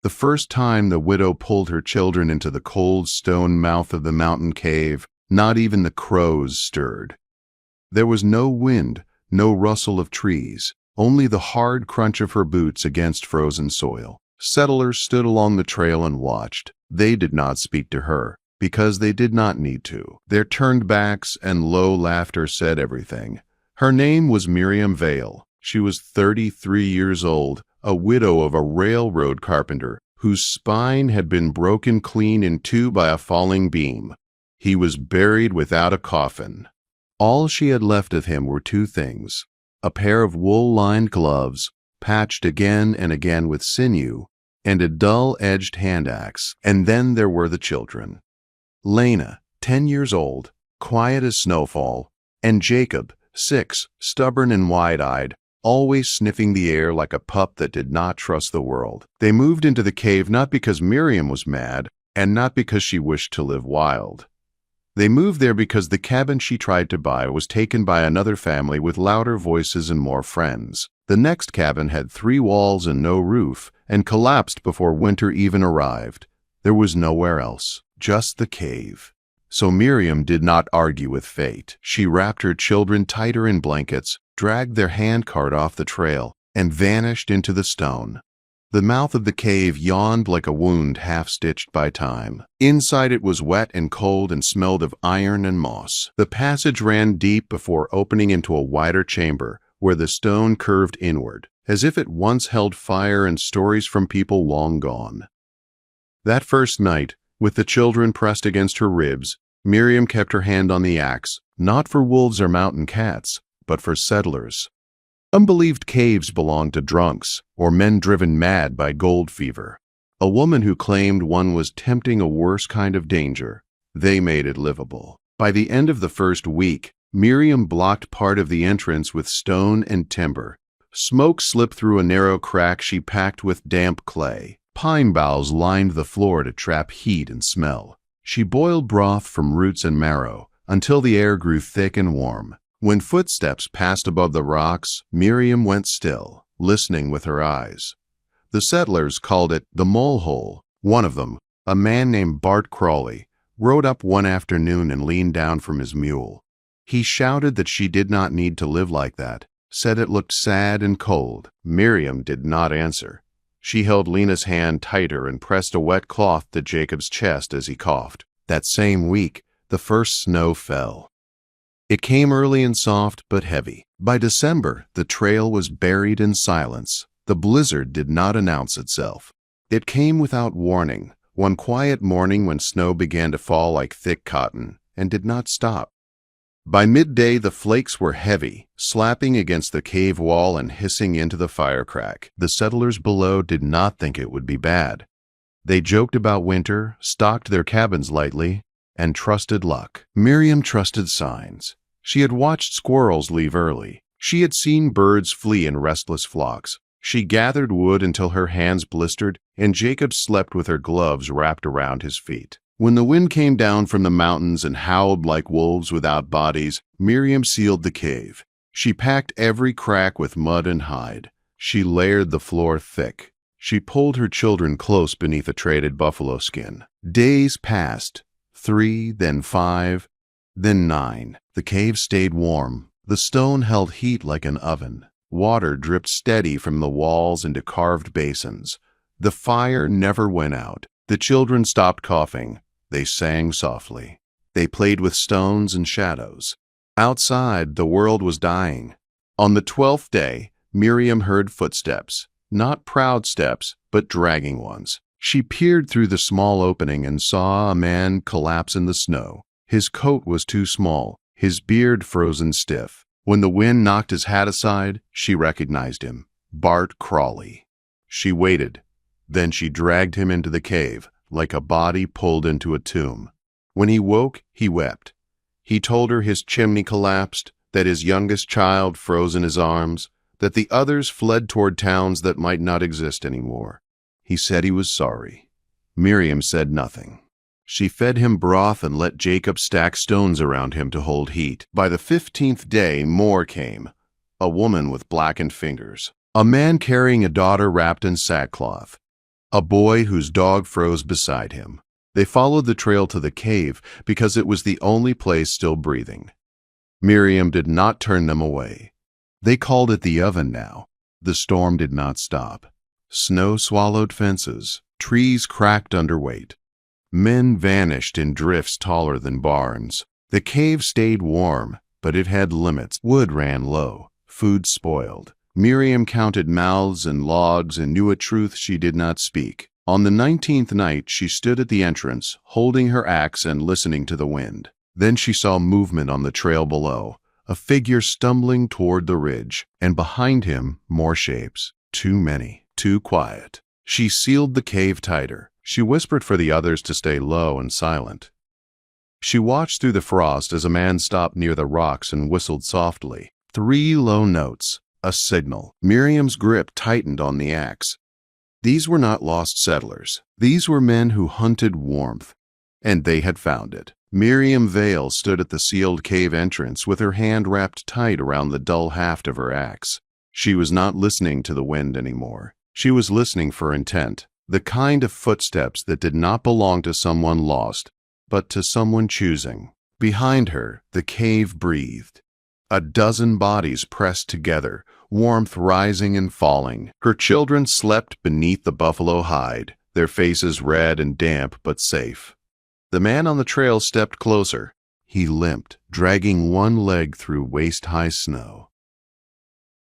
The first time the widow pulled her children into the cold stone mouth of the mountain cave, not even the crows stirred. There was no wind, no rustle of trees, only the hard crunch of her boots against frozen soil. Settlers stood along the trail and watched. They did not speak to her, because they did not need to. Their turned backs and low laughter said everything. Her name was Miriam Vale. She was 33 years old, a widow of a railroad carpenter whose spine had been broken clean in two by a falling beam. He was buried without a coffin. All she had left of him were two things: a pair of wool-lined gloves, patched again and again with sinew, and a dull-edged hand axe. And then there were the children. Lena, 10 years old, quiet as snowfall, and Jacob, 6, stubborn and wide-eyed, always sniffing the air like a pup that did not trust the world. They moved into the cave not because Miriam was mad, and not because she wished to live wild. They moved there because the cabin she tried to buy was taken by another family with louder voices and more friends. The next cabin had 3 walls and no roof, and collapsed before winter even arrived. There was nowhere else, just the cave. So Miriam did not argue with fate. She wrapped her children tighter in blankets, dragged their handcart off the trail, and vanished into the stone. The mouth of the cave yawned like a wound half-stitched by time. Inside it was wet and cold and smelled of iron and moss. The passage ran deep before opening into a wider chamber, where the stone curved inward, as if it once held fire and stories from people long gone. That first night, with the children pressed against her ribs, Miriam kept her hand on the axe, not for wolves or mountain cats, but for settlers. Unbelieved caves belonged to drunks, or men driven mad by gold fever. A woman who claimed one was tempting a worse kind of danger. They made it livable. By the end of the first week, Miriam blocked part of the entrance with stone and timber. Smoke slipped through a narrow crack she packed with damp clay. Pine boughs lined the floor to trap heat and smell. She boiled broth from roots and marrow until the air grew thick and warm. When footsteps passed above the rocks, Miriam went still, listening with her eyes. The settlers called it the mole hole. One of them, a man named Bart Crawley, rode up one afternoon and leaned down from his mule. He shouted that she did not need to live like that, said it looked sad and cold. Miriam did not answer. She held Lena's hand tighter and pressed a wet cloth to Jacob's chest as he coughed. That same week, the first snow fell. It came early and soft but heavy. By December, the trail was buried in silence. The blizzard did not announce itself. It came without warning, one quiet morning when snow began to fall like thick cotton, and did not stop. By midday, the flakes were heavy, slapping against the cave wall and hissing into the fire crack. The settlers below did not think it would be bad. They joked about winter, stocked their cabins lightly, and trusted luck. Miriam trusted signs. She had watched squirrels leave early. She had seen birds flee in restless flocks. She gathered wood until her hands blistered, and Jacob slept with her gloves wrapped around his feet. When the wind came down from the mountains and howled like wolves without bodies, Miriam sealed the cave. She packed every crack with mud and hide. She layered the floor thick. She pulled her children close beneath a traded buffalo skin. Days passed, 3, then 5, then 9. The cave stayed warm. The stone held heat like an oven. Water dripped steady from the walls into carved basins. The fire never went out. The children stopped coughing. They sang softly. They played with stones and shadows. Outside, the world was dying. On the 12th day, Miriam heard footsteps. Not proud steps, but dragging ones. She peered through the small opening and saw a man collapse in the snow. His coat was too small, his beard frozen stiff. When the wind knocked his hat aside, she recognized him. Bart Crawley. She waited. Then she dragged him into the cave, like a body pulled into a tomb. When he woke, he wept. He told her his chimney collapsed, that his youngest child froze in his arms, that the others fled toward towns that might not exist anymore. He said he was sorry. Miriam said nothing. She fed him broth and let Jacob stack stones around him to hold heat. By the 15th day, more came. A woman with blackened fingers. A man carrying a daughter wrapped in sackcloth. a boy whose dog froze beside him. They followed the trail to the cave because it was the only place still breathing. Miriam did not turn them away. They called it the oven now. The storm did not stop. Snow swallowed fences. Trees cracked under weight. Men vanished in drifts taller than barns. The cave stayed warm, but it had limits. Wood ran low. Food spoiled. Miriam counted mouths and logs and knew a truth she did not speak. On the 19th night, she stood at the entrance, holding her axe and listening to the wind. Then she saw movement on the trail below, a figure stumbling toward the ridge, and behind him, more shapes. Too many, too quiet. She sealed the cave tighter. She whispered for the others to stay low and silent. She watched through the frost as a man stopped near the rocks and whistled softly. 3 low notes, a signal. Miriam's grip tightened on the axe. These were not lost settlers. These were men who hunted warmth, and they had found it. Miriam Vale stood at the sealed cave entrance with her hand wrapped tight around the dull haft of her axe. She was not listening to the wind anymore. She was listening for intent, the kind of footsteps that did not belong to someone lost, but to someone choosing. Behind her, the cave breathed. A dozen bodies pressed together, warmth rising and falling. Her children slept beneath the buffalo hide, their faces red and damp but safe. The man on the trail stepped closer. He limped, dragging one leg through waist-high snow.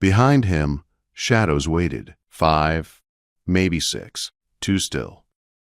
Behind him, shadows waited. 5, maybe 6. Too still.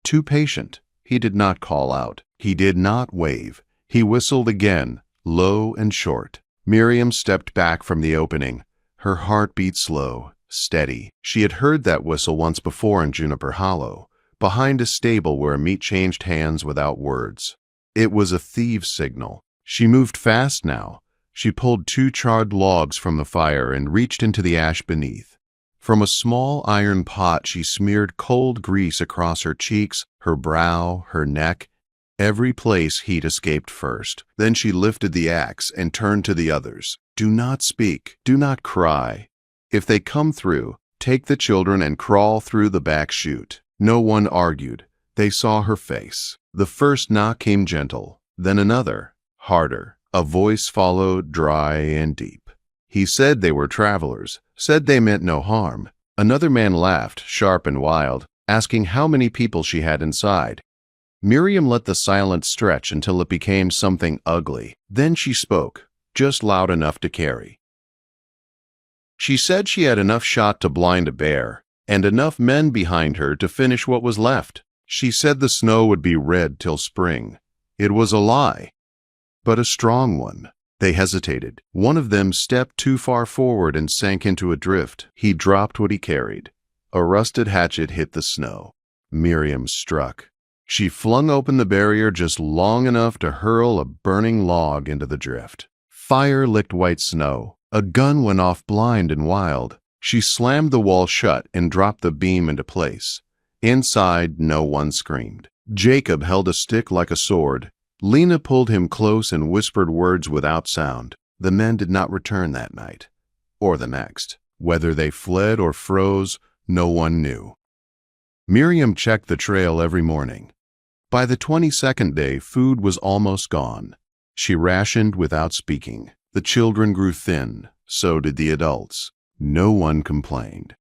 Too patient. He did not call out. He did not wave. He whistled again, low and short. Miriam stepped back from the opening. Her heart beat slow, steady. She had heard that whistle once before in Juniper Hollow, behind a stable where meat changed hands without words. It was a thieves' signal. She moved fast now. She pulled 2 charred logs from the fire and reached into the ash beneath. From a small iron pot, she smeared cold grease across her cheeks, her brow, her neck, every place heat escaped first. Then she lifted the axe and turned to the others. Do not speak. Do not cry. If they come through, take the children and crawl through the back chute. No one argued. They saw her face. The first knock came gentle, then another, harder. A voice followed, dry and deep. He said they were travelers, said they meant no harm. Another man laughed, sharp and wild, asking how many people she had inside. Miriam let the silence stretch until it became something ugly. Then she spoke, just loud enough to carry. She said she had enough shot to blind a bear, and enough men behind her to finish what was left. She said the snow would be red till spring. It was a lie, but a strong one. They hesitated. One of them stepped too far forward and sank into a drift. He dropped what he carried. A rusted hatchet hit the snow. Miriam struck. She flung open the barrier just long enough to hurl a burning log into the drift. Fire licked white snow. A gun went off blind and wild. She slammed the wall shut and dropped the beam into place. Inside, no one screamed. Jacob held a stick like a sword. Lena pulled him close and whispered words without sound. The men did not return that night, or the next. Whether they fled or froze, no one knew. Miriam checked the trail every morning. By the 22nd day, food was almost gone. She rationed without speaking. The children grew thin, so did the adults. No one complained.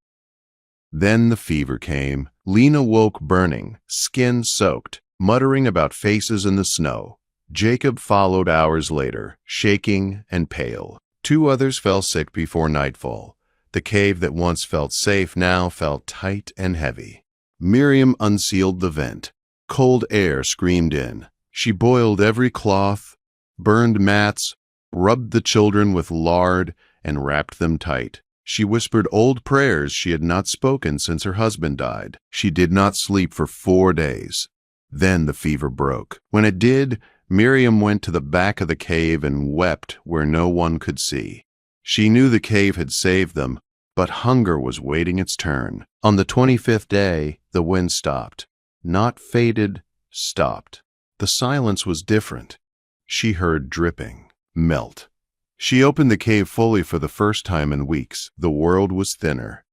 Then the fever came. Lena woke burning, skin soaked, muttering about faces in the snow. Jacob followed hours later, shaking and pale. 2 others fell sick before nightfall. The cave that once felt safe now felt tight and heavy. Miriam unsealed the vent. Cold air screamed in. She boiled every cloth, burned mats, rubbed the children with lard, and wrapped them tight. She whispered old prayers she had not spoken since her husband died. She did not sleep for 4 days. Then the fever broke. When it did, Miriam went to the back of the cave and wept where no one could see. She knew the cave had saved them, but hunger was waiting its turn. On the 25th day, the wind stopped. Not faded, stopped. The silence was different. She heard dripping, melt. She opened the cave fully for the first time in weeks. The world was thinner.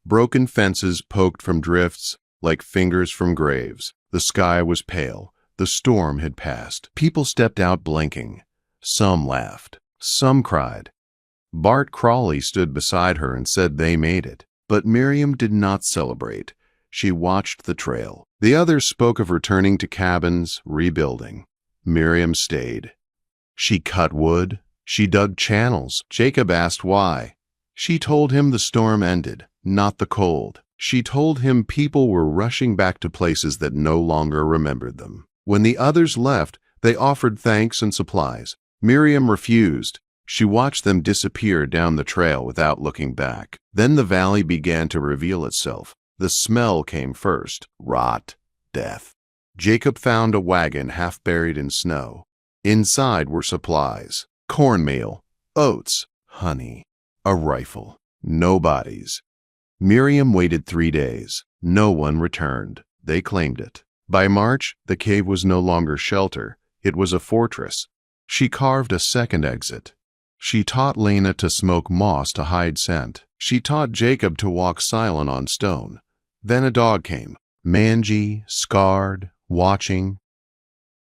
Broken fences poked from drifts. like fingers from graves. The sky was pale. The storm had passed. People stepped out blinking. Some laughed. Some cried. Bart Crawley stood beside her and said they made it. But Miriam did not celebrate. She watched the trail. The others spoke of returning to cabins, rebuilding. Miriam stayed. She cut wood. She dug channels. Jacob asked why. She told him the storm ended, not the cold. She told him people were rushing back to places that no longer remembered them. When the others left, they offered thanks and supplies. Miriam refused. She watched them disappear down the trail without looking back. Then the valley began to reveal itself. The smell came first. Rot. Death. Jacob found a wagon half buried in snow. Inside were supplies. Cornmeal. Oats. Honey. A rifle. No bodies. Miriam waited 3 days. No one returned. They claimed it. By March, the cave was no longer shelter. It was a fortress. She carved a second exit. She taught Lena to smoke moss to hide scent. She taught Jacob to walk silent on stone. Then a dog came, mangy, scarred, watching.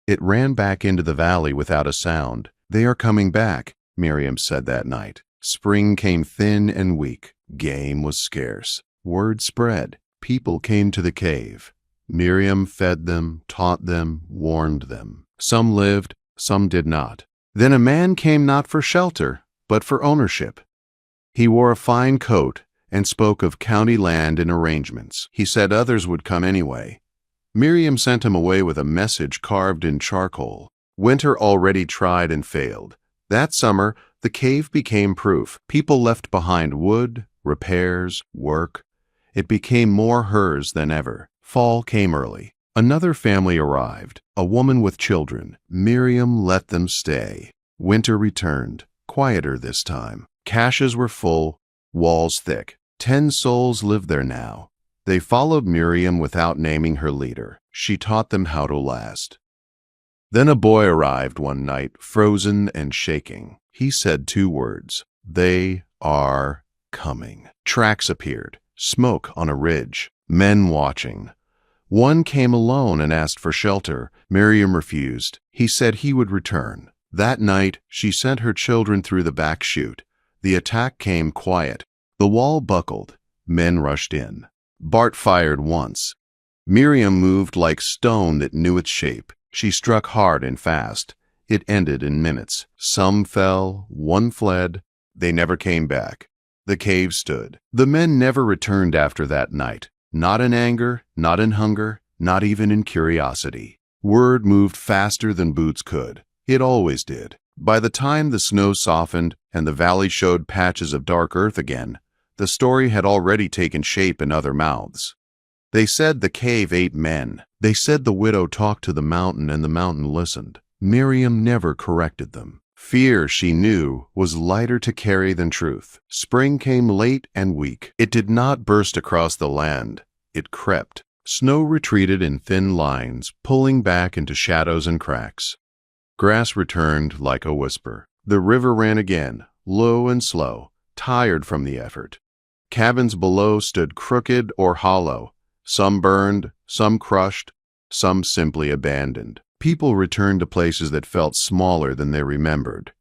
It ran back into the valley without a sound. They are coming back, Miriam said that night. Spring came thin and weak. Game was scarce. Word spread. People came to the cave. Miriam fed them, taught them, warned them. Some lived, some did not. Then a man came not for shelter, but for ownership. He wore a fine coat and spoke of county land and arrangements. He said others would come anyway. Miriam sent him away with a message carved in charcoal. Winter already tried and failed. That summer, the cave became proof. People left behind wood, repairs, work. It became more hers than ever. Fall came early. Another family arrived, a woman with children. Miriam let them stay. Winter returned, quieter this time. Caches were full, walls thick. 10 souls lived there now. They followed Miriam without naming her leader. She taught them how to last. Then a boy arrived one night, frozen and shaking. He said 2 words. They are coming. Tracks appeared, smoke on a ridge, men watching. One came alone and asked for shelter. Miriam refused. He said he would return. That night, she sent her children through the back chute. The attack came quiet. The wall buckled. Men rushed in. Bart fired once. Miriam moved like stone that knew its shape. She struck hard and fast. It ended in minutes. Some fell, one fled. They never came back. The cave stood. The men never returned after that night. Not in anger, not in hunger, not even in curiosity. Word moved faster than boots could. It always did. By the time the snow softened and the valley showed patches of dark earth again, the story had already taken shape in other mouths. They said the cave ate men. They said the widow talked to the mountain and the mountain listened. Miriam never corrected them. Fear, she knew, was lighter to carry than truth. Spring came late and weak. It did not burst across the land. It crept. Snow retreated in thin lines, pulling back into shadows and cracks. Grass returned like a whisper. The river ran again, low and slow, tired from the effort. Cabins below stood crooked or hollow. Some burned, some crushed, some simply abandoned. People returned to places that felt smaller than they remembered.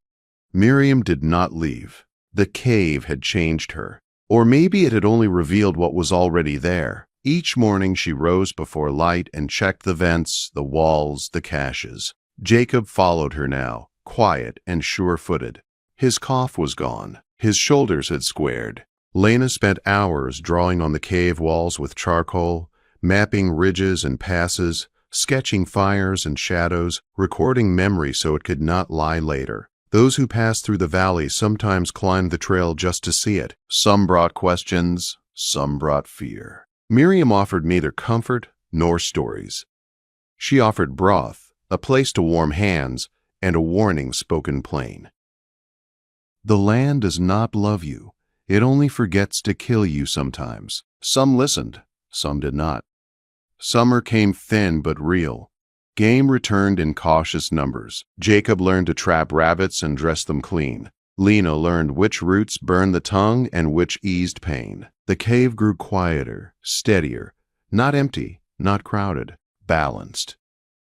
Miriam did not leave. The cave had changed her. Or maybe it had only revealed what was already there. Each morning she rose before light and checked the vents, the walls, the caches. Jacob followed her now, quiet and sure-footed. His cough was gone. His shoulders had squared. Lena spent hours drawing on the cave walls with charcoal, mapping ridges and passes, sketching fires and shadows, recording memory so it could not lie later. Those who passed through the valley sometimes climbed the trail just to see it. Some brought questions, some brought fear. Miriam offered neither comfort nor stories. She offered broth, a place to warm hands, and a warning spoken plain. The land does not love you. It only forgets to kill you sometimes. Some listened, some did not. Summer came thin but real. Game returned in cautious numbers. Jacob learned to trap rabbits and dress them clean. Lena learned which roots burned the tongue and which eased pain. The cave grew quieter, steadier. Not empty, not crowded, balanced.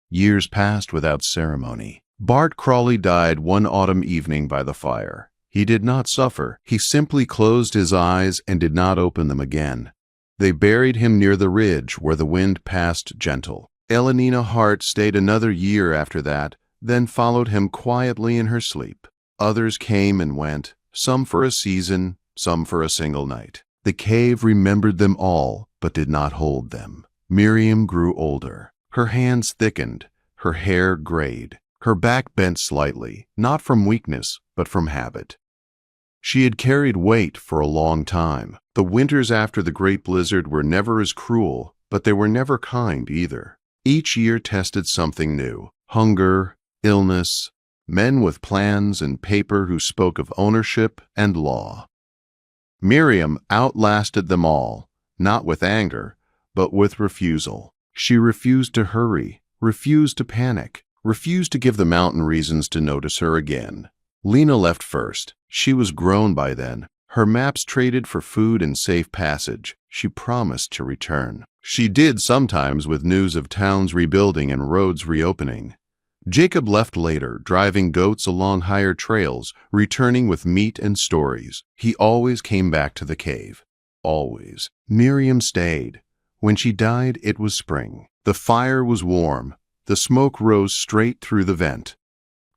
Years passed without ceremony. Bart Crawley died one autumn evening by the fire. He did not suffer. He simply closed his eyes and did not open them again. They buried him near the ridge where the wind passed gentle. Elenina Hart stayed another year after that, then followed him quietly in her sleep. Others came and went, some for a season, some for a single night. The cave remembered them all, but did not hold them. Miriam grew older. Her hands thickened, her hair grayed, her back bent slightly, not from weakness, but from habit. She had carried weight for a long time. The winters after the great blizzard were never as cruel, but they were never kind either. Each year tested something new: hunger, illness, men with plans and paper who spoke of ownership and law. Miriam outlasted them all, not with anger, but with refusal. She refused to hurry, refused to panic, refused to give the mountain reasons to notice her again. Lena left first. She was grown by then. Her maps traded for food and safe passage. She promised to return. She did sometimes with news of towns rebuilding and roads reopening. Jacob left later, driving goats along higher trails, returning with meat and stories. He always came back to the cave. Always. Miriam stayed. When she died, it was spring. The fire was warm. The smoke rose straight through the vent.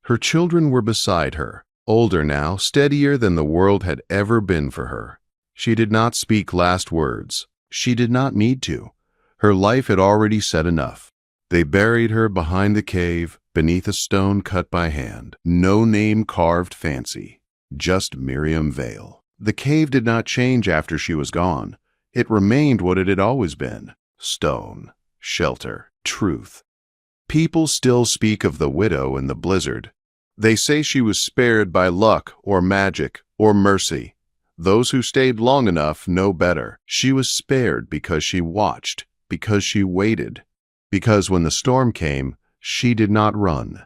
Her children were beside her, older now, steadier than the world had ever been for her. She did not speak last words. She did not need to. Her life had already said enough. They buried her behind the cave, beneath a stone cut by hand. No name carved fancy, just Miriam Vale. The cave did not change after she was gone. It remained what it had always been: stone, shelter, truth. People still speak of the widow in the blizzard. They say she was spared by luck or magic or mercy. Those who stayed long enough know better. She was spared because she watched, because she waited, because when the storm came, she did not run.